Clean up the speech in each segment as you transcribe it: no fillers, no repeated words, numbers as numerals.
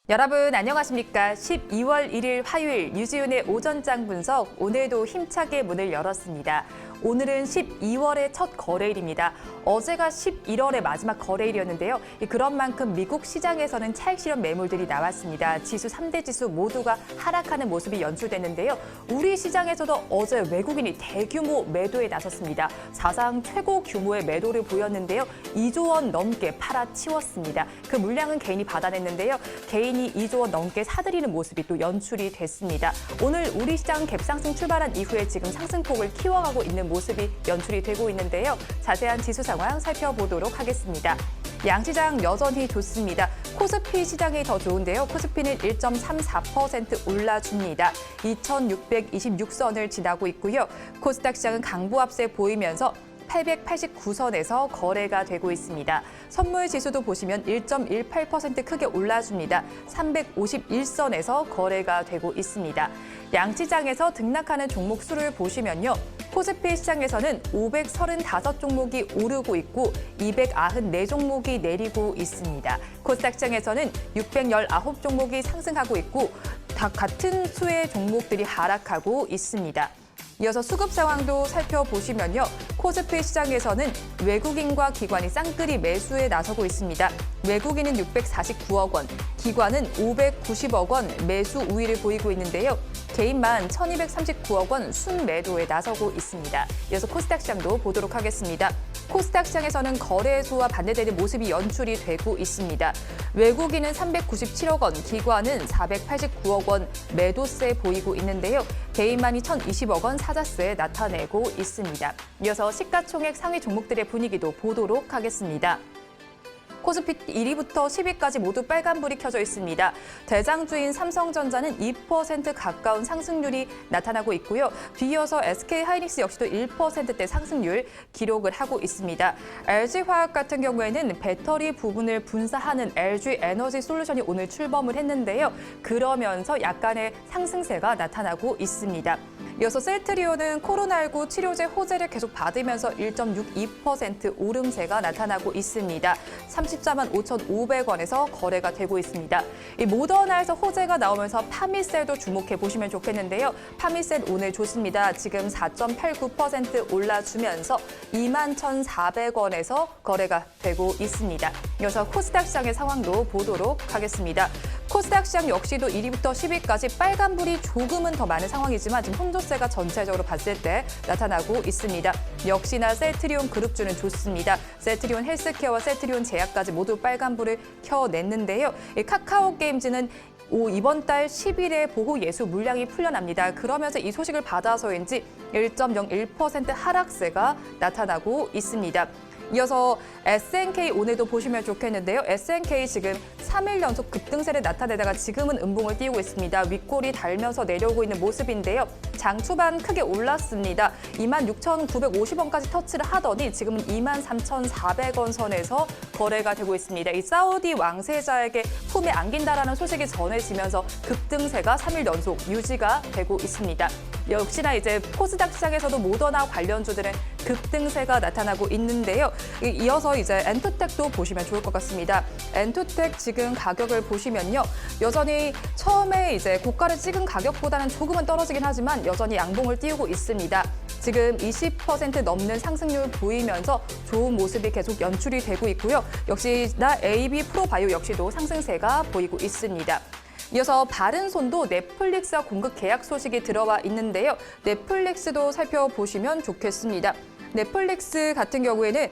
여러분 안녕하십니까? 12월 1일 화요일 유지윤의 오전장 분석, 오늘도 힘차게 문을 열었습니다. 오늘은 12월의 첫 거래일입니다. 어제가 11월의 마지막 거래일이었는데요. 그런 만큼 미국 시장에서는 차익 실현 매물들이 나왔습니다. 지수 3대 지수 모두가 하락하는 모습이 연출됐는데요. 우리 시장에서도 어제 외국인이 대규모 매도에 나섰습니다. 사상 최고 규모의 매도를 보였는데요. 2조 원 넘게 팔아치웠습니다. 그 물량은 개인이 받아냈는데요. 개인이 2조 원 넘게 사들이는 모습이 또 연출이 됐습니다. 오늘 우리 시장 갭상승 출발한 이후에 지금 상승폭을 키워가고 있는 모습이 연출이 되고 있는데요. 자세한 지수 상황 살펴보도록 하겠습니다. 양시장 여전히 좋습니다. 코스피 시장이 더 좋은데요. 코스피는 1.34% 올라줍니다. 2,626선을 지나고 있고요. 코스닥 시장은 강보합세 보이면서 889선에서 거래가 되고 있습니다. 선물 지수도 보시면 1.18% 크게 올라줍니다. 351선에서 거래가 되고 있습니다. 양시장에서 등락하는 종목 수를 보시면요. 코스피 시장에서는 535종목이 오르고 있고 294종목이 내리고 있습니다. 코스닥 시장에서는 619종목이 상승하고 있고 같은 수의 종목들이 하락하고 있습니다. 이어서 수급 상황도 살펴보시면요. 코스피 시장에서는 외국인과 기관이 쌍끌이 매수에 나서고 있습니다. 외국인은 649억 원, 기관은 590억 원 매수 우위를 보이고 있는데요. 개인만 1,239억 원 순매도에 나서고 있습니다. 이어서 코스닥 시장도 보도록 하겠습니다. 코스닥 시장에서는 거래소와 반대되는 모습이 연출이 되고 있습니다. 외국인은 397억 원, 기관은 489억 원 매도세 보이고 있는데요. 개인만이 1,020억 원 사자세 나타내고 있습니다. 이어서 시가총액 상위 종목들의 분위기도 보도록 하겠습니다. 코스피 1위부터 10위까지 모두 빨간불이 켜져 있습니다. 대장주인 삼성전자는 2% 가까운 상승률이 나타나고 있고요. 뒤이어서 SK하이닉스 역시도 1%대 상승률 기록을 하고 있습니다. LG화학 같은 경우에는 배터리 부분을 분사하는 LG에너지솔루션이 오늘 출범을 했는데요. 그러면서 약간의 상승세가 나타나고 있습니다. 이어서 셀트리온은 코로나19 치료제 호재를 계속 받으면서 1.62% 오름세가 나타나고 있습니다. 34만 5,500원에서 거래가 되고 있습니다. 이 모더나에서 호재가 나오면서 파미셀도 주목해 보시면 좋겠는데요. 파미셀 오늘 좋습니다. 지금 4.89% 올라주면서 21,400원에서 거래가 되고 있습니다. 이어서 코스닥 시장의 상황도 보도록 하겠습니다. 코스닥 시장 역시도 1위부터 10위까지 빨간불이 조금은 더 많은 상황이지만 지금 혼조세가 전체적으로 봤을 때 나타나고 있습니다. 역시나 셀트리온 그룹주는 좋습니다. 셀트리온 헬스케어와 셀트리온 제약까지 모두 빨간불을 켜냈는데요. 카카오게임즈는 이번 달 10일에 보호 예수 물량이 풀려납니다. 그러면서 이 소식을 받아서인지 1.01% 하락세가 나타나고 있습니다. 이어서 SNK 오늘도 보시면 좋겠는데요. SNK 지금 3일 연속 급등세를 나타내다가 지금은 음봉을 띄우고 있습니다. 윗골이 달면서 내려오고 있는 모습인데요. 장 초반 크게 올랐습니다. 26,950원까지 터치를 하더니 지금은 23,400원 선에서 거래가 되고 있습니다. 이 사우디 왕세자에게 품에 안긴다라는 소식이 전해지면서 급등세가 3일 연속 유지가 되고 있습니다. 역시나 이제 코스닥 시장에서도 모더나 관련주들은 급등세가 나타나고 있는데요. 이어서 이제 엔투텍도 보시면 좋을 것 같습니다. 엔투텍 지금 가격을 보시면요. 여전히 처음에 이제 고가를 찍은 가격보다는 조금은 떨어지긴 하지만 여전히 양봉을 띄우고 있습니다. 지금 20% 넘는 상승률 보이면서 좋은 모습이 계속 연출이 되고 있고요. 역시나 AB 프로바이오 역시도 상승세가 보이고 있습니다. 이어서 바른손도 넷플릭스와 공급 계약 소식이 들어와 있는데요. 넷플릭스도 살펴보시면 좋겠습니다. 넷플릭스 같은 경우에는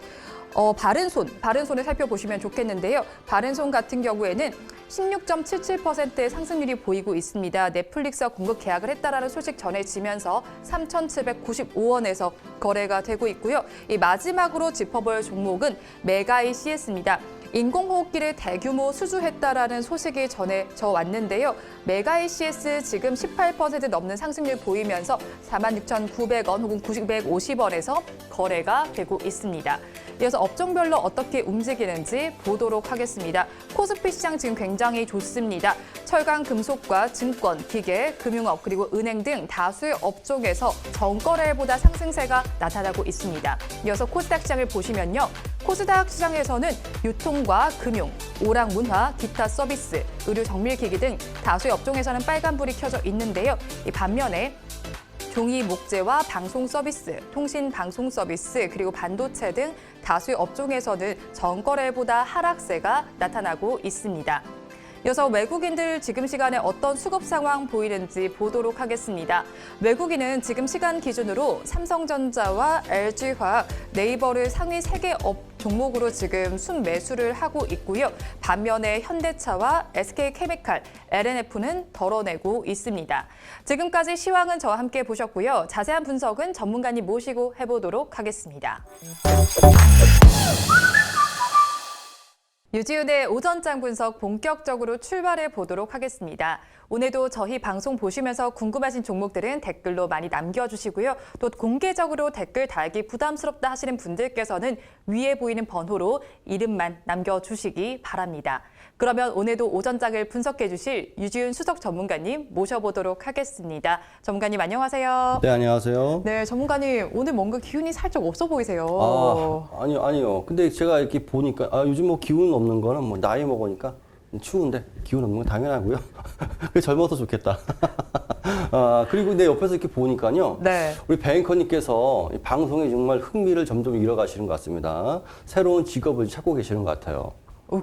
바른손을 살펴보시면 좋겠는데요. 바른손 같은 경우에는 16.77%의 상승률이 보이고 있습니다. 넷플릭스와 공급 계약을 했다라는 소식 전해지면서 3,795원에서 거래가 되고 있고요. 이 마지막으로 짚어볼 종목은 메가이 CS입니다. 인공호흡기를 대규모 수주했다라는 소식이 전해져 왔는데요. 메가이 CS 지금 18% 넘는 상승률 보이면서 46,900원 혹은 950원에서 거래가 되고 있습니다. 이어서 업종별로 어떻게 움직이는지 보도록 하겠습니다. 코스피 시장 지금 굉장히 좋습니다. 철강, 금속과 증권, 기계, 금융업 그리고 은행 등 다수의 업종에서 전거래일보다 상승세가 나타나고 있습니다. 이어서 코스닥 시장을 보시면요. 코스닥 시장에서는 유통과 금융, 오락문화, 기타 서비스, 의류 정밀기기 등 다수의 업종에서는 빨간불이 켜져 있는데요. 이 반면에 종이 목재와 방송 서비스, 통신 방송 서비스, 그리고 반도체 등 다수의 업종에서는 전거래보다 하락세가 나타나고 있습니다. 이어서 외국인들 지금 시간에 어떤 수급 상황 보이는지 보도록 하겠습니다. 외국인은 지금 시간 기준으로 삼성전자와 LG화학, 네이버를 상위 3개 종목으로 지금 순매수를 하고 있고요. 반면에 현대차와 SK케미칼, LNF는 덜어내고 있습니다. 지금까지 시황은 저와 함께 보셨고요. 자세한 분석은 전문가님 모시고 해보도록 하겠습니다. 유지윤의 오전장 분석 본격적으로 출발해 보도록 하겠습니다. 오늘도 저희 방송 보시면서 궁금하신 종목들은 댓글로 많이 남겨주시고요. 또 공개적으로 댓글 달기 부담스럽다 하시는 분들께서는 위에 보이는 번호로 이름만 남겨주시기 바랍니다. 그러면 오늘도 오전장을 분석해 주실 유지윤 수석 전문가님 모셔보도록 하겠습니다. 전문가님 안녕하세요. 네, 안녕하세요. 네, 전문가님 오늘 뭔가 기운이 살짝 없어 보이세요. 아니요. 근데 제가 이렇게 보니까 요즘 뭐 기운 없는 거는 뭐 나이 먹으니까 추운데 기운 없는 건 당연하고요. 젊어서 좋겠다. 그리고 내 옆에서 이렇게 보니까요. 네. 우리 배앵커님께서 방송에 정말 흥미를 점점 잃어가시는 것 같습니다. 새로운 직업을 찾고 계시는 것 같아요.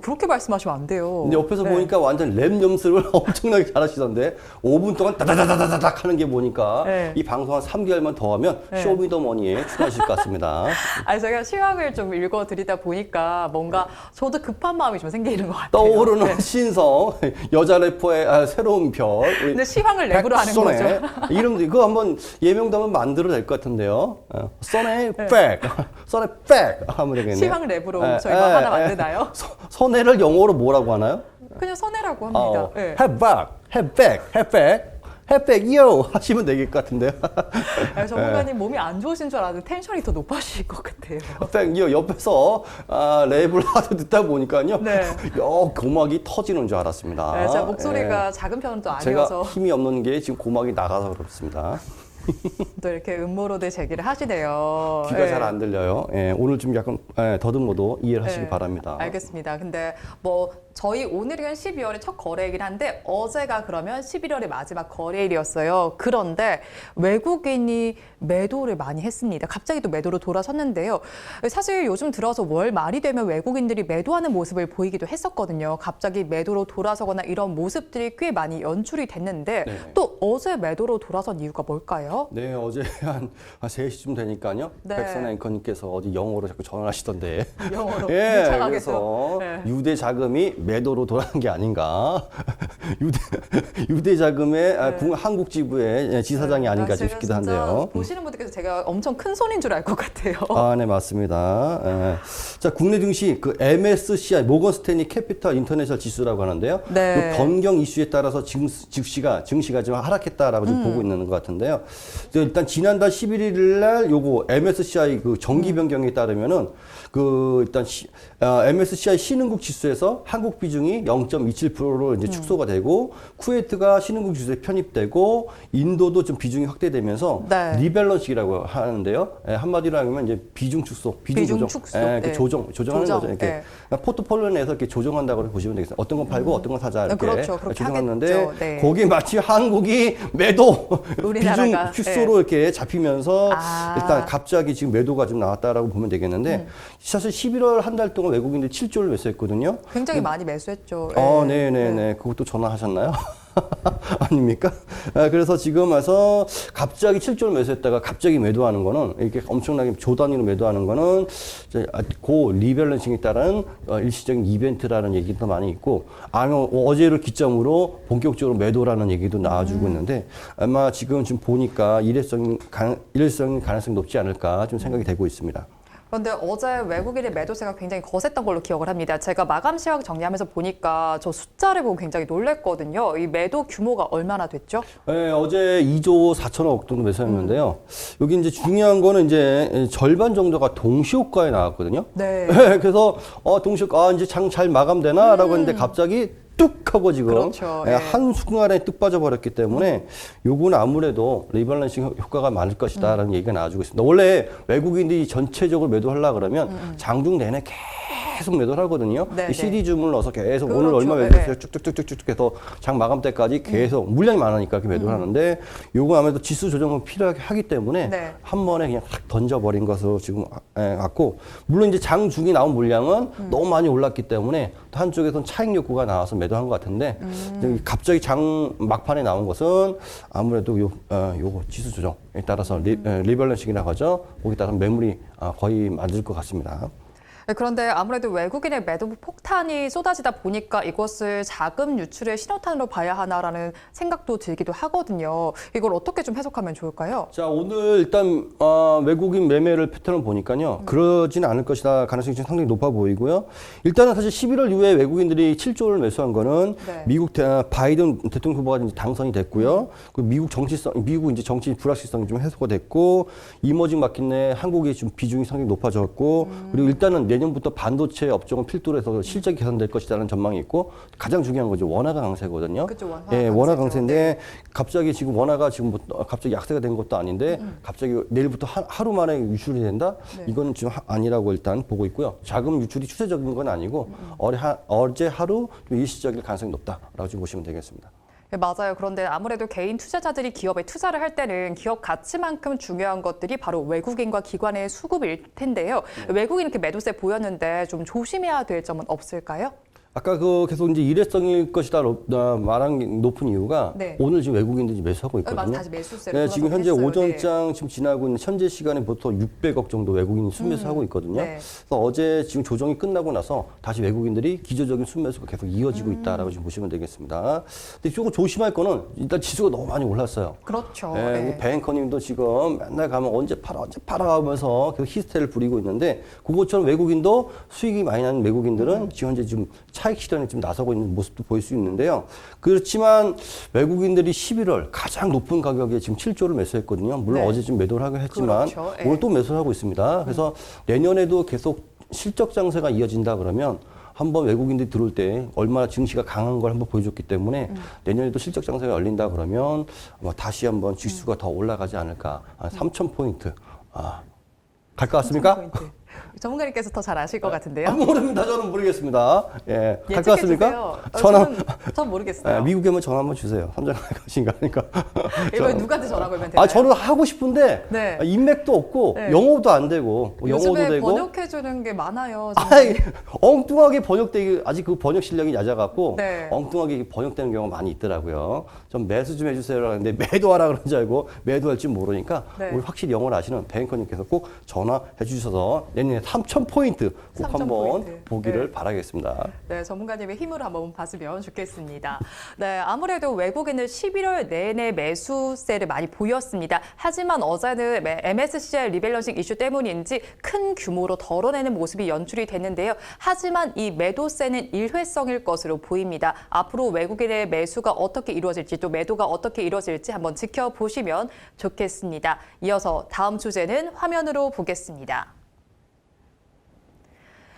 그렇게 말씀하시면 안 돼요. 근데 옆에서 보니까 완전 랩 연습을 엄청나게 잘하시던데 5분 동안 다다다다다닥 하는 게 보니까 이 방송 한 3개월만 더 하면 쇼미더머니에 출연하실 것 같습니다. 제가 시황을 좀 읽어드리다 보니까 뭔가 저도 급한 마음이 좀 생기는 것 같아요. 떠오르는 신성, 여자 래퍼의 새로운 별. 근데 시황을 랩으로 하는 거죠. 이름도 그거 한번 예명도 한번 만들어도 될 것 같은데요. 써네 백, 써네 백 하면 되겠네요. 시황 랩으로 저희가 하나 만드나요? 선혜를 영어로 뭐라고 하나요? 그냥 선혜라고 합니다. 햇백, 요! 하시면 되겠 것 같은데요. 전문가님 몸이 안 좋으신 줄 알았는데 텐션이 더 높아지실 것 같아요. 햇백, 요! 옆에서 랩을 하도 듣다 보니까요. 고막이 터지는 줄 알았습니다. 제가 목소리가 작은 편은 또 아니어서. 제가 힘이 없는 게 지금 고막이 나가서 그렇습니다. 또 이렇게 음모로들 제기를 하시네요. 귀가 잘 안 들려요. 오늘 좀 약간 더듬어도 이해를 하시기 바랍니다. 알겠습니다. 근데 뭐 저희 오늘은 12월의 첫 거래이긴 한데 어제가 그러면 11월의 마지막 거래일이었어요. 그런데 외국인이 매도를 많이 했습니다. 갑자기 또 매도로 돌아섰는데요. 사실 요즘 들어서 월 말이 되면 외국인들이 매도하는 모습을 보이기도 했었거든요. 갑자기 매도로 돌아서거나 이런 모습들이 꽤 많이 연출이 됐는데 또 어제 매도로 돌아선 이유가 뭘까요? 네, 어제 한 3시쯤 되니까요. 백선 앵커님께서 어디 영어로 자꾸 전화하시던데. 영어로? 그래서 유대 자금이 매도로 돌아간 게 아닌가. 유대 자금의 한국 지부의 지사장이 아닌가 싶기도 한데요. 보시는 분들께서 제가 엄청 큰 손인 줄 알 것 같아요. 네, 맞습니다. 자, 국내 증시 그 MSCI 모건 스탠리 캐피털 인터내셔널 지수라고 하는데요. 그 변경 이슈에 따라서 증시가 좀 하락했다라고 좀 보고 있는 것 같은데요. 일단 지난달 11일 날 요거 MSCI 그 정기 변경에 따르면은 일단 MSCI 신흥국 지수에서 한국 비중이 0.27%로 이제 축소가 되고 쿠웨이트가 신흥국 지수에 편입되고 인도도 좀 비중이 확대되면서 리밸런싱이라고 하는데요. 한마디로 하면 이제 비중 축소, 비중 조정. 조정하는 거죠. 이렇게 포트폴리오 내에서 이렇게 조정한다고 보시면 되겠습니다. 어떤 건 팔고 어떤 건 사자 이렇게 조정하는데 거기에 마치 한국이 매도 비중 축소로 이렇게 잡히면서 일단 갑자기 지금 매도가 좀 나왔다라고 보면 되겠는데 사실 11월 한 달 동안 외국인들이 7조를 매수했거든요. 굉장히 많이 매수했죠. 네네네. 그것도 전화하셨나요? 아닙니까? 그래서 지금 와서 갑자기 7조를 매수했다가 갑자기 매도하는 거는 이렇게 엄청나게 조단위로 매도하는 거는 고 리밸런싱에 따른 일시적인 이벤트라는 얘기도 많이 있고 어제를 기점으로 본격적으로 매도라는 얘기도 나와주고 있는데 아마 지금 보니까 일회성인 가능성이 높지 않을까 좀 생각이 되고 있습니다. 그런데 어제 외국인의 매도세가 굉장히 거셌던 걸로 기억을 합니다. 제가 마감 시황 정리하면서 보니까 저 숫자를 보고 굉장히 놀랬거든요. 이 매도 규모가 얼마나 됐죠? 네, 어제 2조 4천억 정도 매수했는데요. 여기 이제 중요한 거는 이제 절반 정도가 동시호가에 나왔거든요. 네. 그래서 동시호가 이제 장 잘 마감되나라고 했는데 갑자기 뚝 하고 지금 그렇죠. 예, 예. 한순간에 뚝 빠져버렸기 때문에 요거는 아무래도 리밸런싱 효과가 많을 것이다라는 얘기가 나와주고 있습니다. 원래 외국인들이 전체적으로 매도하려고 그러면 장중 내내 계속 매도를 하거든요. 네, 이 CD 네. 주문을 넣어서 계속 그렇죠. 오늘 얼마 네, 매도했어요. 네. 쭉쭉쭉쭉쭉 해서 장 마감 때까지 계속 물량이 많으니까 이렇게 매도를 하는데 요거 아무래도 지수 조정을 필요하게 하기 때문에 네. 한 번에 그냥 탁 던져버린 것으로 지금 같고 물론 이제 장 중이 나온 물량은 너무 많이 올랐기 때문에 또 한쪽에서는 차익 욕구가 나와서 매도한 것 같은데 이제 갑자기 장 막판에 나온 것은 아무래도 요거 지수 조정에 따라서 리밸런싱이라고 하죠. 거기에 따라서 매물이 거의 맞을 것 같습니다. 네, 그런데 아무래도 외국인의 매도 폭탄이 쏟아지다 보니까 이것을 자금 유출의 신호탄으로 봐야 하나라는 생각도 들기도 하거든요. 이걸 어떻게 좀 해석하면 좋을까요? 자, 오늘 일단 외국인 매매를 패턴을 보니까요. 그러지는 않을 것이다 가능성이 좀 상당히 높아 보이고요. 일단은 사실 11월 이후에 외국인들이 7조를 매수한 거는 네. 미국 바이든 대통령 후보가 이제 당선이 됐고요. 그 미국 이제 정치 불확실성이 좀 해소가 됐고 이머징 마켓 내 한국의 좀 비중이 상당히 높아졌고 그리고 일단은 내년부터 반도체 업종은 필두로 해서 실적이 개선될 것이라는 전망이 있고 가장 중요한 거죠. 원화가 강세거든요. 그렇죠. 원화 예, 원화 강세죠. 강세인데 네. 갑자기 지금 원화가 지금 갑자기 약세가 된 것도 아닌데 갑자기 내일부터 하루 만에 유출이 된다? 네. 이건 지금 아니라고 일단 보고 있고요. 자금 유출이 추세적인 건 아니고 어제 하루 좀 일시적일 가능성이 높다라고 지금 보시면 되겠습니다. 네, 맞아요. 그런데 아무래도 개인 투자자들이 기업에 투자를 할 때는 기업 가치만큼 중요한 것들이 바로 외국인과 기관의 수급일 텐데요. 외국인 이렇게 매도세 보였는데 좀 조심해야 될 점은 없을까요? 아까 계속 이제 일회성일 것이다 말한 게 높은 이유가 네. 오늘 지금 외국인들이 매수하고 있거든요. 맞아, 다시 매수세를 네, 지금 현재 돌아서긴 했어요. 오전장 지금 지나고 있는 현재 시간에부터 600억 정도 외국인이 순매수하고 있거든요. 네. 그래서 어제 지금 조정이 끝나고 나서 다시 외국인들이 기저적인 순매수가 계속 이어지고 있다라고 지금 보시면 되겠습니다. 근데 조금 조심할 거는 일단 지수가 너무 많이 올랐어요. 그렇죠. 네, 네. 뱅커님도 지금 맨날 가면 언제 팔아 하면서 계속 히스테리를 부리고 있는데 그것처럼 외국인도 수익이 많이 나는 외국인들은 지금 현재 지금 차익 실현에 좀 나서고 있는 모습도 보일 수 있는데요. 그렇지만 외국인들이 11월 가장 높은 가격에 지금 7조를 매수했거든요. 물론 네. 어제 좀 매도를 하긴 했지만 그렇죠. 네. 오늘 또 매수를 하고 있습니다. 그래서 내년에도 계속 실적 장세가 이어진다 그러면 한번 외국인들이 들어올 때 얼마나 증시가 강한 걸 한번 보여줬기 때문에 내년에도 실적 장세가 열린다 그러면 아마 다시 한번 지수가 더 올라가지 않을까. 3,000포인트. 갈 것 같습니까? 포인트. 전문가님께서 더 잘 아실 것 같은데요. 모릅니다. 저는 모르겠습니다. 예. 갈 것 예측해 같습니까? 주세요. 전 모르겠어요. 미국에 한번 전화 한번 주세요. 삼성할 것인가 하니까. 이걸 누구한테 전화 걸면 되나요? 저는 하고 싶은데 네. 인맥도 없고 네. 영어도 안 되고 영어도 요즘에 되고 번역해주는 게 많아요. 아이, 엉뚱하게 번역되기 아직 그 번역 실력이 얕아갖고 네. 엉뚱하게 번역되는 경우가 많이 있더라고요. 좀 매수 좀 해주세요 하는데 매도하라 그런 줄 알고 매도할 줄 모르니까 네. 오늘 확실히 영어를 아시는 뱅커님께서 꼭 전화해 주셔서 내년에 3,000포인트 꼭 3,000 한번 포인트. 보기를 네. 바라겠습니다. 네, 전문가님의 힘으로 한번 봤으면 좋겠습니다. 네, 아무래도 외국인은 11월 내내 매수세를 많이 보였습니다. 하지만 어제는 MSCI 리밸런싱 이슈 때문인지 큰 규모로 덜어내는 모습이 연출이 됐는데요. 하지만 이 매도세는 일회성일 것으로 보입니다. 앞으로 외국인의 매수가 어떻게 이루어질지 또 매도가 어떻게 이루어질지 한번 지켜보시면 좋겠습니다. 이어서 다음 주제는 화면으로 보겠습니다.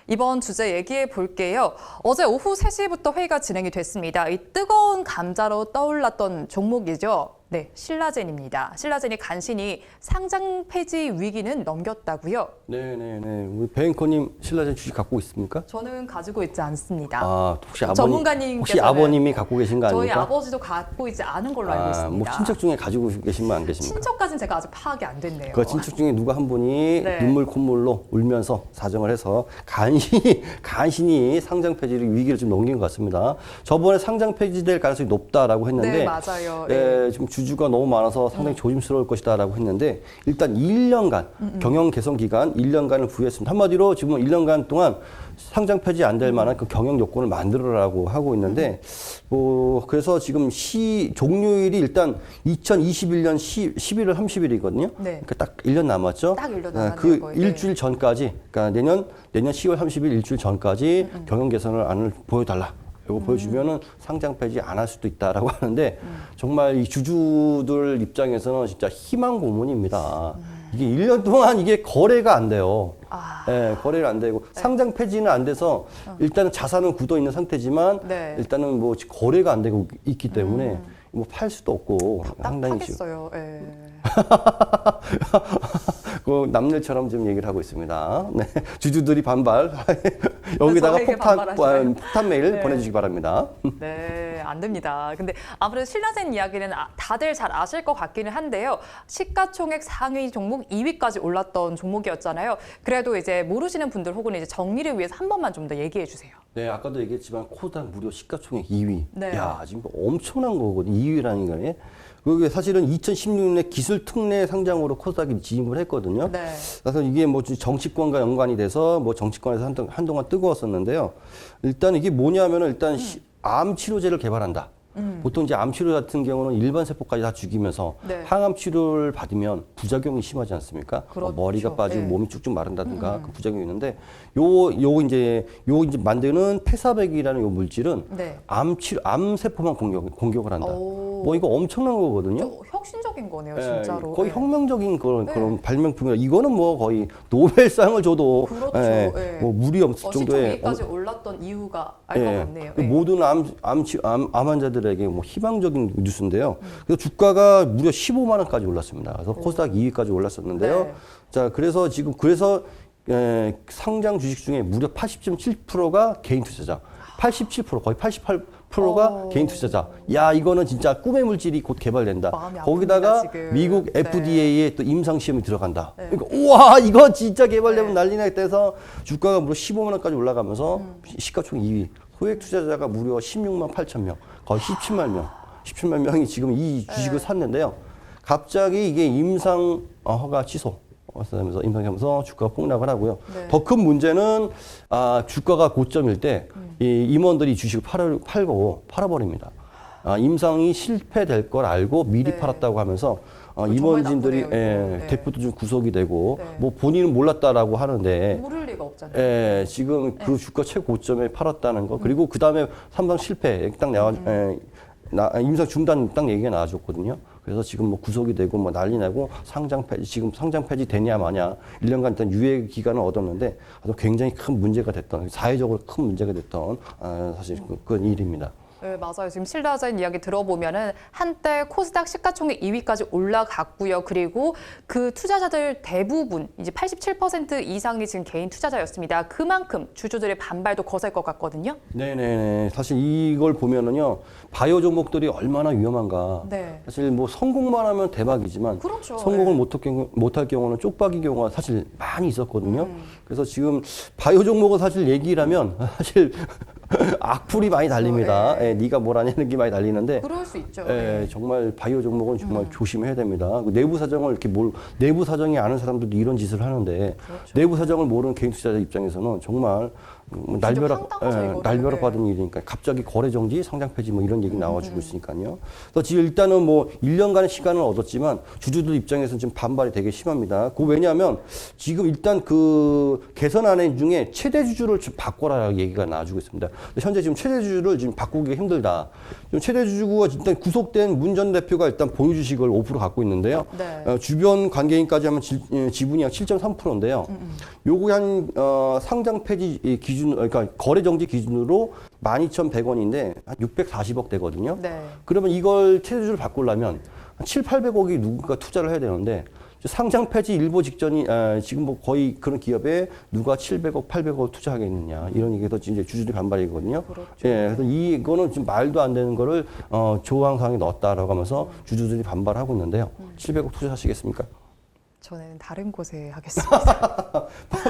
이번 주제 얘기해 볼게요. 어제 오후 3시부터 회의가 진행이 됐습니다. 이 뜨거운 감자로 떠올랐던 종목이죠. 네, 신라젠입니다. 신라젠이 간신히 상장 폐지 위기는 넘겼다고요? 네네네. 우리 뱅커님 신라젠 주식 갖고 있습니까? 저는 가지고 있지 않습니다. 혹시 전문가님께서는 아버님이 갖고 계신 거 저희 아닙니까? 아버지도 갖고 있지 않은 걸로 알고 있습니다. 뭐 친척 중에 가지고 계신 분 안 계십니까? 친척까지는 제가 아직 파악이 안 됐네요. 그 친척 중에 누가 한 분이 네. 눈물 콧물로 울면서 사정을 해서 간신히 상장 폐지를 위기를 좀 넘긴 것 같습니다. 저번에 상장 폐지될 가능성이 높다라고 했는데 네, 맞아요. 네, 지금 주주가 너무 많아서 상당히 조심스러울 것이다라고 했는데 일단 1년간 경영 개선 기간 1년간을 부여했습니다. 한마디로 지금 1년간 동안 상장 폐지 안 될 만한 그 경영 요건을 만들어라고 하고 있는데 그래서 지금 종료일이 일단 2021년 11월 30일이거든요. 네. 그러니까 딱 1년 남았죠. 딱 1년 남았네요. 그 거의. 일주일 전까지, 그러니까 내년 10월 30일 일주일 전까지 경영 개선을 안을 보여달라. 이거 보여주면은 상장 폐지 안 할 수도 있다라고 하는데 정말 이 주주들 입장에서는 진짜 희망 고문입니다. 이게 1년 동안 이게 거래가 안 돼요. 예, 거래가 안 되고 상장 폐지는 안 돼서 일단은 자산은 굳어 있는 상태지만 네. 일단은 뭐 거래가 안 되고 있기 때문에 뭐 팔 수도 없고 상당히 답답하겠어요. 예. 그 남일처럼 지금 얘기를 하고 있습니다. 네. 주주들이 반발. 여기다가 저에게 반발하시나요? 폭탄 메일 네. 보내주시기 바랍니다. 네, 안 됩니다. 근데 아무래도 신라젠 이야기는 다들 잘 아실 것 같기는 한데요. 시가총액 상위 종목 2위까지 올랐던 종목이었잖아요. 그래도 이제 모르시는 분들 혹은 이제 정리를 위해서 한 번만 좀 더 얘기해 주세요. 네, 아까도 얘기했지만 코스닥 무려 시가총액 2위. 네. 야, 지금 엄청난 거거든요. 2위라는 거는. 그게 사실은 2016년에 기술 특례 상장으로 코스닥이 진입을 했거든요. 네. 그래서 이게 뭐 정치권과 연관이 돼서 뭐 정치권에서 한동안 뜨거웠었는데요. 일단 이게 뭐냐면은 일단 암 치료제를 개발한다. 보통 이제 암 치료 같은 경우는 일반 세포까지 다 죽이면서 네. 항암 치료를 받으면 부작용이 심하지 않습니까? 그렇죠. 머리가 빠지고 네. 몸이 쭉쭉 마른다든가 그 부작용이 있는데 요 이제 만드는 페사백이라는 요 물질은 네. 암 세포만 공격을 한다. 오. 뭐 이거 엄청난 거거든요. 좀 혁신적인 거네요, 예, 진짜로. 거의 예. 혁명적인 그런, 네. 그런 발명품이에요. 이거는 뭐 거의 노벨상을 줘도 그렇죠. 예, 예. 뭐 무리 없을 정도의 시총위까지 올랐던 이유가 알 것 같네요. 그 예. 모든 암 환자들에게 뭐 희망적인 뉴스인데요. 그래서 주가가 무려 15만 원까지 올랐습니다. 그래서 코스닥 2위까지 올랐었는데요. 네. 자, 그래서 상장 주식 중에 무려 80.7%가 개인 투자자. 87% 거의 88%가 개인 투자자. 야, 이거는 진짜 꿈의 물질이 곧 개발된다. 마음이 아픕니다, 거기다가 지금. 미국 네. FDA에 또 임상 시험이 들어간다. 네. 그러니까 우와, 이거 진짜 개발되면 네. 난리 나겠다 주가가 무려 15만 원까지 올라가면서 시가총 2위. 소액 투자자가 무려 16만 8천 명, 거의 17만 명. 17만 명이 지금 이 주식을 네. 샀는데요. 갑자기 이게 임상 허가 취소. 하면서 임상하면서 주가가 폭락을 하고요. 네. 더 큰 문제는 주가가 고점일 때 이 임원들이 주식을 팔아버립니다. 임상이 실패될 걸 알고 미리 네. 팔았다고 하면서 정말 임원진들이 나쁘네요, 이거. 네. 대표도 좀 구속이 되고 네. 뭐 본인은 몰랐다라고 하는데 모를 리가 없잖아요. 지금 그 주가 최고점에 팔았다는 거 그리고 그 다음에 삼성 실패 딱 임상 중단 딱 얘기가 나와줬거든요. 그래서 지금 뭐 구속이 되고 뭐 난리 나고 지금 상장 폐지 되냐 마냐 1년간 일단 유예 기간을 얻었는데 아주 굉장히 큰 문제가 됐던 사회적으로 큰 문제가 됐던 사실 그런 일입니다. 네, 맞아요. 지금 신라젠 이야기 들어보면은 한때 코스닥 시가총액 2위까지 올라갔고요. 그리고 그 투자자들 대부분 이제 87% 이상이 지금 개인 투자자였습니다. 그만큼 주주들의 반발도 거셀 것 같거든요. 네네네. 사실 이걸 보면은요, 바이오 종목들이 얼마나 위험한가. 네. 사실 뭐 성공만 하면 대박이지만 그렇죠. 성공을 네. 못할 경우는 쪽박이 경우가 사실 많이 있었거든요. 그래서 지금 바이오 종목은 사실 얘기를 하면 사실 악플이 많이 달립니다. 네. 네가 뭘 아냐는 게 많이 달리는데 그럴 수 있죠. 정말 바이오 종목은 정말 조심해야 됩니다. 그 내부 사정을 내부 사정이 아는 사람들도 이런 짓을 하는데 그렇죠. 내부 사정을 모르는 개인 투자자 입장에서는 정말 날벼락 황당하죠, 날벼락 네. 받은 일이니까 갑자기 거래 정지, 상장 폐지 뭐 이런 얘기 나와주고 있으니까요. 그래서 지금 일단은 뭐 1년간의 시간을 얻었지만 주주들 입장에서는 지금 반발이 되게 심합니다. 그 왜냐하면 지금 일단 그 개선안의 중에 최대 주주를 좀 바꿔라 얘기가 나와주고 있습니다. 근데 현재 지금 최대 주주를 지금 바꾸기가 힘들다. 지금 최대 주주가 일단 구속된 문 전 대표가 일단 보유 주식을 5% 갖고 있는데요. 네. 주변 관계인까지 하면 지분이 약 7.3%인데요. 요거 한 상장 폐지 기준 그러니까 거래 정지 기준으로 12,100원인데 한 640억 되거든요. 네. 그러면 이걸 최대주를 바꾸려면 7, 800억이 누군가 투자를 해야 되는데 상장 폐지 일보 직전이 지금 뭐 거의 그런 기업에 누가 700억, 800억 투자하겠느냐 이런 얘기도 이제 주주들이 반발이거든요. 그렇죠. 그래서 이거는 지금 말도 안 되는 거를 조항 사항에 넣었다라고 하면서 주주들이 반발하고 있는데요. 700억 투자하시겠습니까? 저는 다른 곳에 하겠습니다.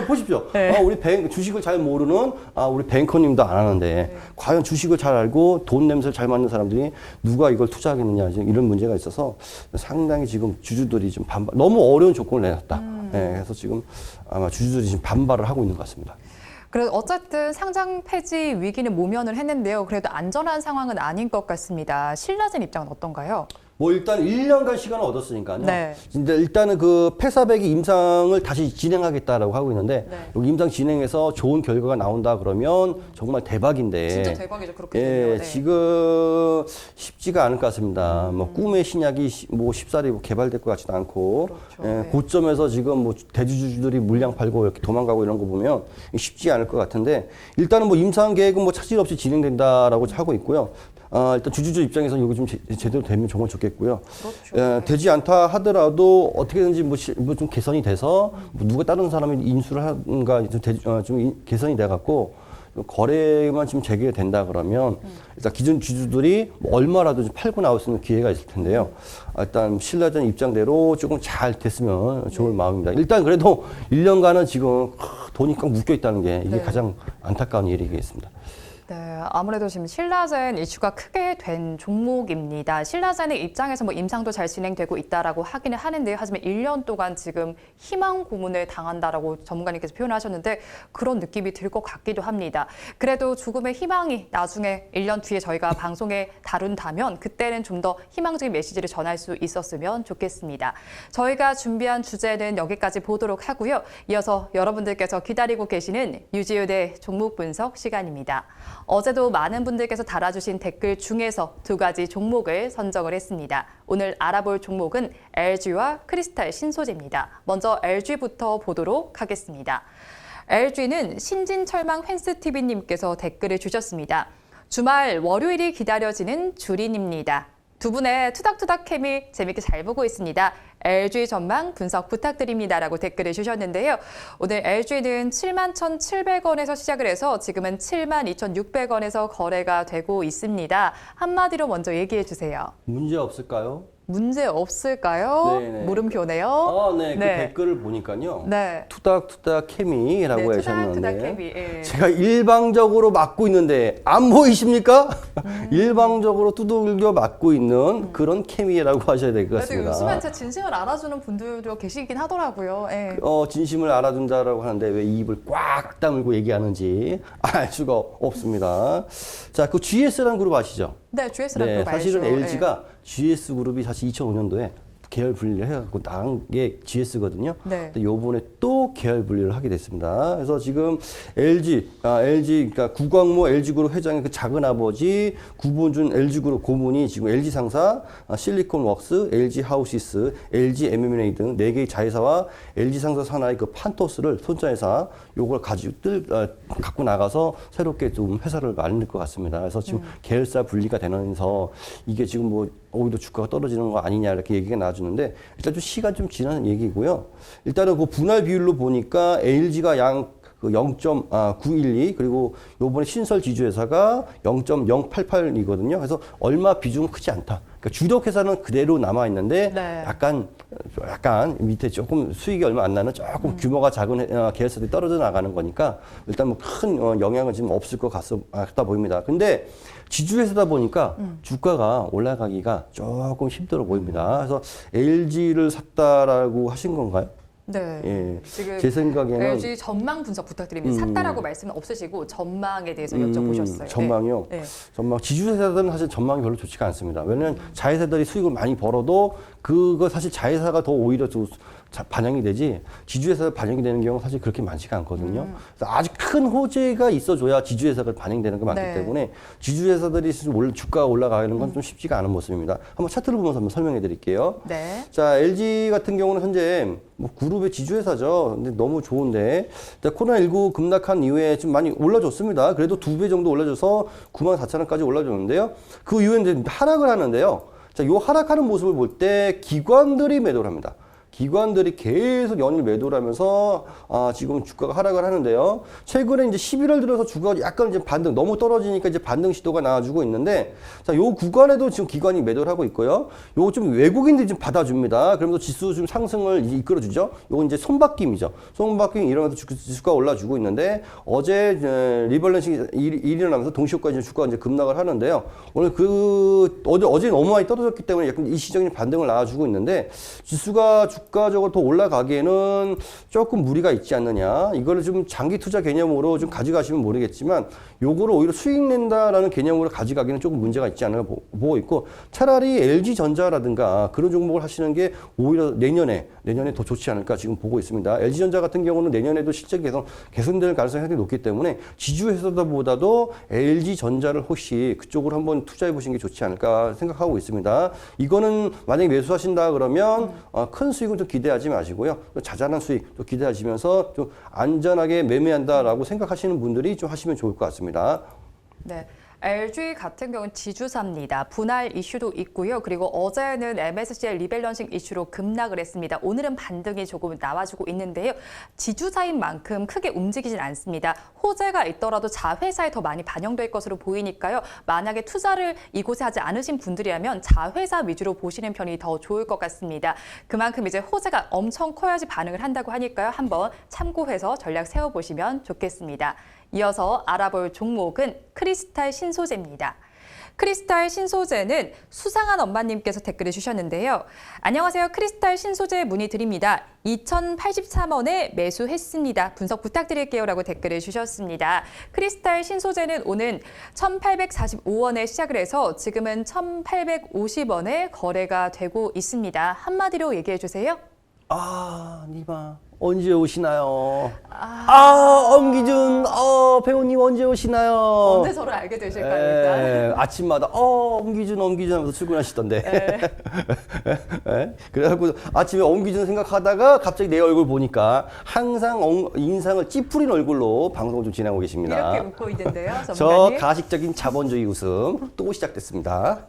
보십시오. 네. 우리 주식을 잘 모르는 우리 뱅커님도 안 하는데 과연 주식을 잘 알고 돈 냄새를 잘 맡는 사람들이 누가 이걸 투자하겠느냐 지금 이런 문제가 있어서 상당히 지금 주주들이 좀 너무 어려운 조건을 내놨다. 네, 그래서 지금 아마 주주들이 지금 반발을 하고 있는 것 같습니다. 그래서 어쨌든 상장 폐지 위기는 모면을 했는데요. 그래도 안전한 상황은 아닌 것 같습니다. 신라젠 입장은 어떤가요? 뭐 일단 1년간 시간을 얻었으니까요. 네. 근데 일단은 그 폐사백이 임상을 다시 진행하겠다라고 하고 있는데 네. 여기 임상 진행해서 좋은 결과가 나온다 그러면 정말 대박인데. 진짜 대박이죠. 그렇게 예, 되면. 네. 지금 쉽지가 않을 것 같습니다. 뭐 꿈의 신약이 뭐 쉽사리 개발될 것 같지도 않고 그렇죠. 예, 네. 고점에서 지금 뭐 대주주들이 물량 팔고 이렇게 도망가고 이런 거 보면 쉽지 않을 것 같은데 일단은 뭐 임상 계획은 뭐 차질 없이 진행된다라고 하고 있고요. 일단 주주주 입장에서 여기 좀 제대로 되면 정말 좋겠고요. 그렇죠. 되지 않다 하더라도 어떻게든지 뭐 좀 개선이 돼서 뭐 누가 다른 사람이 인수를 하는가 좀 개선이 돼갖고 거래만 지금 재개된다 그러면 일단 기존 주주들이 뭐 얼마라도 좀 팔고 나올 수 있는 기회가 있을 텐데요. 일단 신라젠 입장대로 조금 잘 됐으면 좋을 마음입니다. 일단 그래도 1년간은 지금 돈이 꽉 묶여 있다는 게 이게 네. 가장 안타까운 일이겠습니다. 네, 아무래도 지금 신라젠 이슈가 크게 된 종목입니다. 신라젠의 입장에서 뭐 임상도 잘 진행되고 있다라고 하기는 하는데요. 하지만 1년 동안 지금 희망 고문을 당한다라고 전문가님께서 표현하셨는데 그런 느낌이 들 것 같기도 합니다. 그래도 조금의 희망이 나중에 1년 뒤에 저희가 방송에 다룬다면 그때는 좀 더 희망적인 메시지를 전할 수 있었으면 좋겠습니다. 저희가 준비한 주제는 여기까지 보도록 하고요. 이어서 여러분들께서 기다리고 계시는 유지효대 종목 분석 시간입니다. 어제도 많은 분들께서 달아주신 댓글 중에서 두 가지 종목을 선정을 했습니다. 오늘 알아볼 종목은 LG와 크리스탈 신소재입니다. 먼저 LG부터 보도록 하겠습니다. LG는 신진철망 펜스TV님께서 댓글을 주셨습니다. 주말 월요일이 기다려지는 주린입니다. 두 분의 투닥투닥 캠이 재밌게 잘 보고 있습니다. LG 전망 분석 부탁드립니다라고 댓글을 주셨는데요. 오늘 LG는 71,700원에서 시작을 해서 지금은 72,600원에서 거래가 되고 있습니다. 한마디로 먼저 얘기해 주세요. 문제 없을까요? 문제 없을까요? 네네. 물음표네요. 네, 그 네. 댓글을 보니까요. 네. 투닥투닥 케미라고 네, 하셨는데 투닥투닥 캠이. 예. 제가 일방적으로 막고 있는데 안 보이십니까? 일방적으로 두들겨 맞고 있는 그런 케미라고 하셔야 될 것 그래도 같습니다. 요즘엔 제 진심을 알아주는 분들도 계시긴 하더라고요. 예. 진심을 알아준다라고 하는데 왜 입을 꽉 다물고 얘기하는지 알 수가 없습니다. 자, 그 GS라는 그룹 아시죠? 네, GS라는 네, 거 사실은 알죠. LG가 GS 그룹이 사실 2005년도에 계열 분리를 해갖고 나간 게 GS거든요. 네. 근데 요번에 또 계열 분리를 하게 됐습니다. 그래서 지금 LG, 그러니까 구광모 LG그룹 회장의 그 작은 아버지 구본준 LG그룹 고문이 지금 LG 상사, 실리콘웍스, LG 하우시스, LG M&A 등 4개의 자회사와 LG 상사 산하의 그 판토스를 손자회사 요걸 갖고 나가서 새롭게 좀 회사를 만들 것 같습니다. 그래서 지금 계열사 분리가 되면서 이게 지금 뭐 오히려 주가가 떨어지는 거 아니냐 이렇게 얘기가 나와주는데 일단 좀 시간 좀 지난 얘기고요. 일단은 그 분할 비율로 보니까 LG가 양 0.912 그리고 요번에 신설 지주회사가 0.088이거든요. 그래서 얼마 비중은 크지 않다. 그러니까 주력 회사는 그대로 남아 있는데 네. 약간 밑에 조금 수익이 얼마 안 나는 조금 규모가 작은 계열사들이 떨어져 나가는 거니까 일단 뭐 큰 영향은 지금 없을 것 같다 보입니다. 근데 지주회사다 보니까 주가가 올라가기가 조금 힘들어 보입니다. 그래서 LG를 샀다라고 하신 건가요? 네. 예. 지금 제 생각에는 LG 전망 분석 부탁드립니다. 샀다라고 말씀은 없으시고 전망에 대해서 여쭤보셨어요. 전망이요. 네. 전망 지주회사들은 사실 전망이 별로 좋지가 않습니다. 왜냐하면 자회사들이 수익을 많이 벌어도 그거 사실 자회사가 더 오히려 좀 반영이 되지 지주회사가 반영이 되는 경우는 사실 그렇게 많지가 않거든요. 그래서 아주 큰 호재가 있어줘야 지주회사가 반영되는 게 많기 네. 때문에 지주회사들이 주가가 올라가는 건 좀 쉽지가 않은 모습입니다. 한번 차트를 보면서 한번 설명해 드릴게요. 네. 자, LG 같은 경우는 현재 뭐 그룹의 지주회사죠. 근데 너무 좋은데 코로나19 급락한 이후에 좀 많이 올라줬습니다. 그래도 2배 정도 올라줘서 94,000원까지 올라줬는데요. 그 이후에 이제 하락을 하는데요. 자, 요 하락하는 모습을 볼 때 기관들이 매도를 합니다. 기관들이 계속 연일 매도를 하면서 지금 주가가 하락을 하는데요. 최근에 이제 11월 들어서 주가가 약간 이제 반등, 너무 떨어지니까 이제 반등 시도가 나와주고 있는데, 자, 요 구간에도 지금 기관이 매도를 하고 있고요. 요거 좀 외국인들이 좀 받아줍니다. 그러면서 지수 좀 상승을 이끌어주죠. 요거 이제 손바뀜이죠. 손바뀜 일어나서 지수가 올라주고 있는데, 어제 리밸런싱 일어나면서 동시효과 이제 주가가 이제 급락을 하는데요. 오늘 어제 너무 많이 떨어졌기 때문에 약간 일시적인 반등을 나와주고 있는데, 지수가 주가적으로 더 올라가기에는 조금 무리가 있지 않느냐. 이거를 좀 장기 투자 개념으로 좀 가져가시면 모르겠지만, 요거를 오히려 수익 낸다라는 개념으로 가져가기는 조금 문제가 있지 않을까 보고 있고, 차라리 LG전자라든가 그런 종목을 하시는 게 오히려 내년에 더 좋지 않을까 지금 보고 있습니다. LG전자 같은 경우는 내년에도 실적 개선될 가능성이 상당히 높기 때문에 지주회사보다도 LG전자를 혹시 그쪽으로 한번 투자해 보시는 게 좋지 않을까 생각하고 있습니다. 이거는 만약에 매수하신다 그러면 큰 수익은 좀 기대하지 마시고요. 자잘한 수익 또 기대하시면서 좀 안전하게 매매한다라고 생각하시는 분들이 좀 하시면 좋을 것 같습니다. 네. LG 같은 경우는 지주사입니다. 분할 이슈도 있고요. 그리고 어제는 MSCI 리밸런싱 이슈로 급락을 했습니다. 오늘은 반등이 조금 나와주고 있는데요. 지주사인 만큼 크게 움직이진 않습니다. 호재가 있더라도 자회사에 더 많이 반영될 것으로 보이니까요. 만약에 투자를 이곳에 하지 않으신 분들이라면 자회사 위주로 보시는 편이 더 좋을 것 같습니다. 그만큼 이제 호재가 엄청 커야지 반응을 한다고 하니까요. 한번 참고해서 전략 세워보시면 좋겠습니다. 이어서 알아볼 종목은 크리스탈 신소재입니다. 크리스탈 신소재는 수상한 엄마님께서 댓글을 주셨는데요. 안녕하세요. 크리스탈 신소재 문의드립니다. 2,083원에 매수했습니다. 분석 부탁드릴게요. 라고 댓글을 주셨습니다. 크리스탈 신소재는 오늘 1,845원에 시작을 해서 지금은 1,850원에 거래가 되고 있습니다. 한마디로 얘기해 주세요. 니마. 언제 오시나요? 엄기준, 배우님 언제 오시나요? 언제 저를 알게 되실까요? 일단? 아침마다, 엄기준 하면서 출근하시던데. 그래갖고 아침에 엄기준 생각하다가 갑자기 내 얼굴 보니까 항상 인상을 찌푸린 얼굴로 방송을 좀 진행하고 계십니다. 이렇게 웃고 있는데요, 저 전문가님. 가식적인 자본주의 웃음 또 시작됐습니다.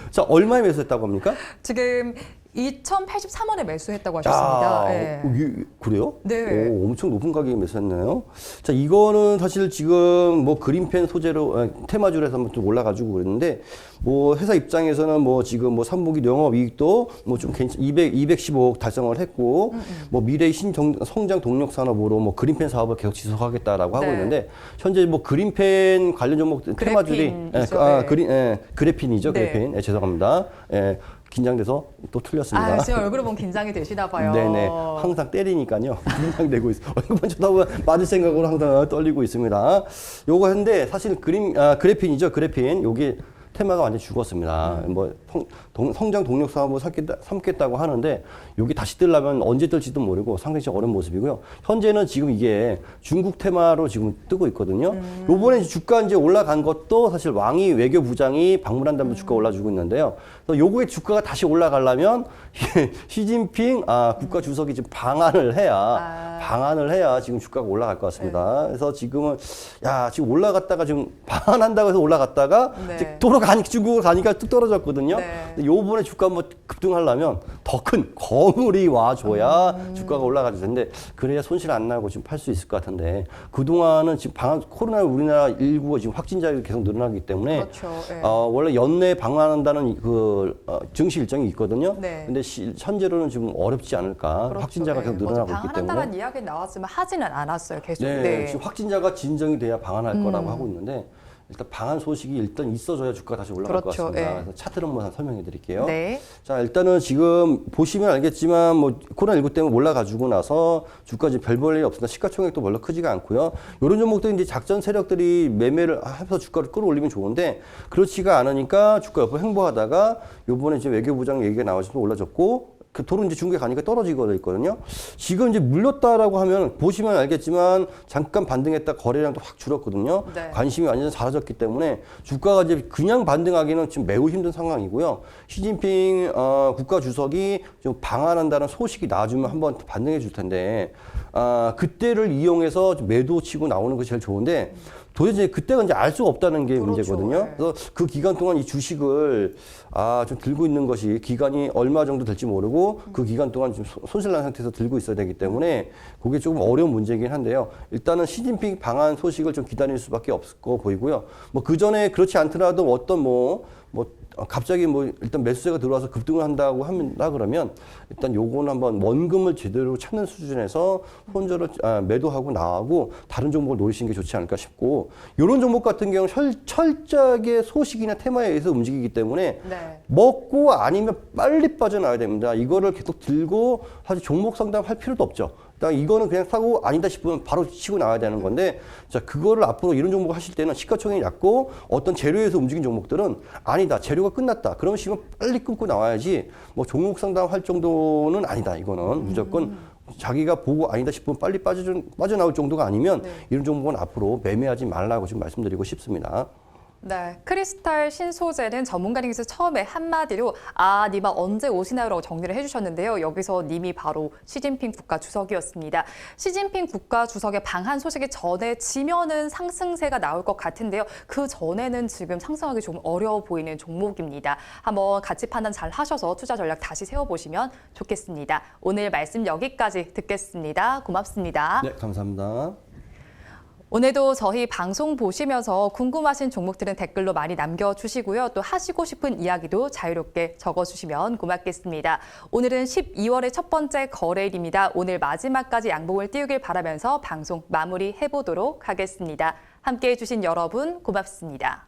자, 얼마에 매수했다고 합니까? 지금 2,083원에 매수했다고 하셨습니다. 네. 그래요? 네. 엄청 높은 가격에 매수했네요. 자, 이거는 사실 지금 뭐 그린펜 소재로 테마주로 해서 한번 좀 올라가지고 그랬는데, 뭐 회사 입장에서는 뭐 지금 뭐 3분기 영업 이익도 뭐 좀 215억 달성을 했고, 뭐 미래의 성장 동력 산업으로 뭐 그린펜 사업을 계속 지속하겠다라고 하고 있는데, 현재 뭐 그린펜 관련 종목 테마주들이 그래핀이죠. 네. 그래핀. 죄송합니다. 긴장돼서 또 틀렸습니다. 제 얼굴을 보면 긴장이 되시나 봐요. 네네. 항상 때리니까요. 긴장되고 있어요. 얼굴만 쳐다보면 맞을 생각으로 항상 떨리고 있습니다. 요거 했는데 사실 그래핀이죠. 그래핀. 여기 테마가 완전히 죽었습니다. 뭐 성장 동력 사업을 삼겠다고 하는데 여기 다시 뜨려면 언제 뜰지도 모르고 상당히 어려운 모습이고요. 현재는 지금 이게 중국 테마로 지금 뜨고 있거든요. 요번에 주가 이제 올라간 것도 사실 왕이 외교 부장이 방문한다면 주가 올라주고 있는데요. 그래서 요거의 주가가 다시 올라가려면 시진핑 국가 주석이 지금 방한을 해야 지금 주가가 올라갈 것 같습니다. 그래서 지금은 지금 올라갔다가 지금 방한한다고 해서 올라갔다가 중국으로 가니까 뚝 떨어졌거든요. 근데 요번에 주가 한번 급등하려면 더 큰 거물이 와줘야 주가가 올라가줄 텐데, 그래야 손실 안 나고 지금 팔 수 있을 것 같은데, 그동안은 지금 코로나 우리나라 19가 지금 확진자가 계속 늘어나기 때문에 그렇죠. 원래 연내 방한한다는 증시 일정이 있거든요. 네. 근데 현재로는 지금 어렵지 않을까. 그렇죠. 확진자가 계속 늘어나고 있기 때문에. 방한한다는 이야기 나왔지만 하지는 않았어요. 계속. 지금 확진자가 진정이 돼야 방한할 거라고 하고 있는데, 일단 방한 소식이 일단 있어줘야 주가가 다시 올라갈 것 같습니다. 그래서 차트를 한번 설명해 드릴게요. 네. 자, 일단은 지금 보시면 알겠지만 뭐 코로나19 때문에 올라가지고 나서 주가 이제 별 일이 없습니다. 시가총액도 별로 크지가 않고요. 이런 종목들이 이제 작전 세력들이 매매를 해서 주가를 끌어올리면 좋은데, 그렇지가 않으니까 주가 옆으로 횡보하다가 요번에 이제 외교부장 얘기가 나와서 올라졌고, 그 도로 이제 중국에 가니까 떨어지고 있거든요. 지금 이제 물렸다라고 하면 보시면 알겠지만 잠깐 반등했다 거래량도 확 줄었거든요. 네. 관심이 완전 사라졌기 때문에 주가가 이제 그냥 반등하기는 지금 매우 힘든 상황이고요. 시진핑 국가 주석이 좀 방한한다는 소식이 나와주면 한번 반등해 줄 텐데, 그때를 이용해서 매도 치고 나오는 것이 제일 좋은데, 도대체 그때가 이제 알 수가 없다는 게 그렇죠. 문제거든요. 네. 그래서 그 기간 동안 이 주식을 좀 들고 있는 것이 기간이 얼마 정도 될지 모르고 그 기간 동안 좀 손실 난 상태에서 들고 있어야 되기 때문에 그게 조금 어려운 문제이긴 한데요. 일단은 시진핑 방한 소식을 좀 기다릴 수밖에 없을 거 보이고요. 뭐 그 전에 그렇지 않더라도 어떤 갑자기 일단 매수세가 들어와서 급등을 한다고 한다 그러면 일단 요거는 한번 원금을 제대로 찾는 수준에서 혼조를 매도하고 나가고 다른 종목을 노리시는 게 좋지 않을까 싶고, 이런 종목 같은 경우는 철저하게 소식이나 테마에 의해서 움직이기 때문에 네. 먹고 아니면 빨리 빠져나와야 됩니다. 이거를 계속 들고 사실 종목 상담할 필요도 없죠. 이거는 그냥 사고 아니다 싶으면 바로 치고 나와야 되는 건데, 자, 그거를 앞으로 이런 종목 하실 때는 시가총액이 낮고 어떤 재료에서 움직인 종목들은 아니다, 재료가 끝났다, 그런 식으로 빨리 끊고 나와야지 뭐 종목 상담할 정도는 아니다. 이거는 무조건 자기가 보고 아니다 싶으면 빨리 빠져나올 정도가 아니면 네. 이런 종목은 앞으로 매매하지 말라고 좀 말씀드리고 싶습니다. 네, 크리스탈 신소재는 전문가님께서 처음에 한마디로 니마 언제 오시나요라고 정리를 해주셨는데요. 여기서 님이 바로 시진핑 국가주석이었습니다. 시진핑 국가주석의 방한 소식이 전해지면은 상승세가 나올 것 같은데요. 그 전에는 지금 상승하기 좀 어려워 보이는 종목입니다. 한번 같이 판단 잘 하셔서 투자 전략 다시 세워보시면 좋겠습니다. 오늘 말씀 여기까지 듣겠습니다. 고맙습니다. 네, 감사합니다. 오늘도 저희 방송 보시면서 궁금하신 종목들은 댓글로 많이 남겨주시고요. 또 하시고 싶은 이야기도 자유롭게 적어주시면 고맙겠습니다. 오늘은 12월의 첫 번째 거래일입니다. 오늘 마지막까지 양봉을 띄우길 바라면서 방송 마무리해보도록 하겠습니다. 함께해 주신 여러분 고맙습니다.